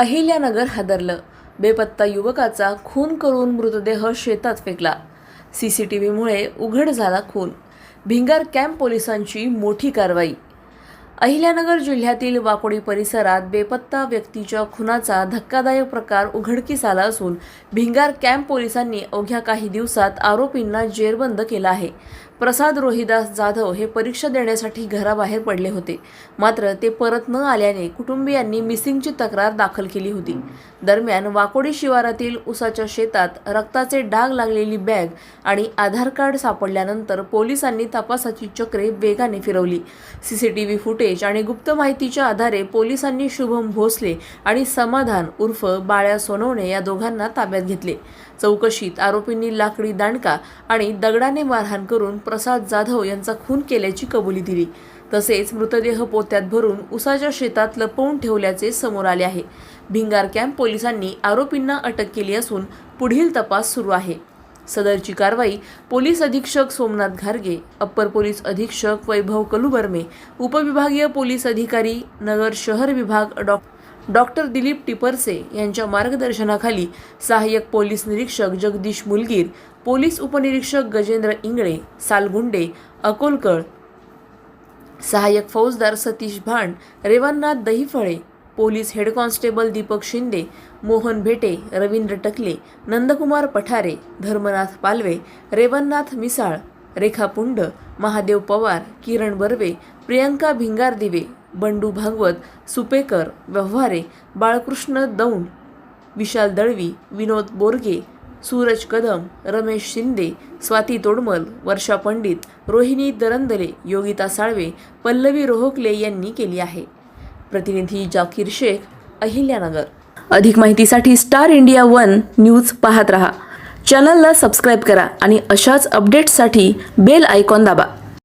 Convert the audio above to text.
अहिल्यानगर हादरलं. बेपत्ता युवकाचा खून करून मृतदेह शेतात फेकला. सीसीटीव्हीमुळे उघड झाला खून. भिंगार कॅम्प पोलिसांची मोठी कारवाई. अहिल्यानगर जिल्ह्यातील वाकोडी परिसरात बेपत्ता व्यक्तीच्या खुनाचा धक्कादायक प्रकार उघडकीस आला असून भिंगार कॅम्प पोलिसांनी अवघ्या काही दिवसात आरोपींना जेरबंद केलं आहे. प्रसाद रोहिदास जाधव हे परीक्षा देण्यासाठी घराबाहेर पडले होते. मात्र ते परत न आल्याने कुटुंबियांनी मिसिंगची तक्रार दाखल केली होती. दरम्यान वाकोडी शिवारातील उसाच्या शेतात रक्ताचे डाग लागलेली बॅग आणि आधार कार्ड सापडल्यानंतर पोलिसांनी तपासाची चक्रे वेगाने फिरवली. सीसीटीव्ही फुटेज आणि गुप्त माहितीच्या आधारे पोलिसांनी शुभम भोसले आणि समाधान उर्फ बाळ्या सोनवणे या दोघांना ताब्यात घेतले. चौकशीत आरोपींनी लाकडी दांडका आणि दगडाने मारहाण करून प्रसाद जाधव यांचा खून केल्याची कबुली दिली. तसेच मृतदेह पोत्यात भरून उसाच्या शेतात लपवून ठेवल्याचे समोर आले आहे. भिंगार कॅम्प पोलिसांनी आरोपींना अटक केली असून पुढील तपास सुरू आहे. सदरची कारवाई पोलीस अधीक्षक सोमनाथ घारगे, अप्पर पोलीस अधीक्षक वैभव कलुबर्मे, उपविभागीय पोलीस अधिकारी नगर शहर विभाग डॉक्टर दिलीप टिपरसे यांच्या मार्गदर्शनाखाली सहाय्यक पोलीस निरीक्षक जगदीश मुलगीर, पोलीस उपनिरीक्षक गजेंद्र इंगळे, सालगुंडे, अकोलकळ, सहाय्यक फौजदार Satish Bhand, Revannath Dahiphale, police head constable Deepak Shinde, Mohan Bhete, Ravindra Takle, Nandkumar Pathare, Dharmanath Palve, Revannath Misal, रेखा पुंड, महादेव पवार, किरण बर्वे, प्रियंका भिंगारदिवे, बंडू भागवत, सुपेकर, व्यवहारे, बाळकृष्ण दौंड, विशाल दळवी, विनोद बोरगे, सूरज कदम, रमेश शिंदे, स्वाती तोडमल, वर्षा पंडित, रोहिणी दरंदले, योगिता साळवे, पल्लवी रोहकले यांनी केली आहे. प्रतिनिधी जाकीर शेख, अहिल्यानगर. अधिक माहितीसाठी स्टार इंडिया 1 न्यूज पाहत रहा. चॅनलला सबस्क्राईब करा आणि अशाच अपडेट्ससाठी बेल आयकॉन दाबा.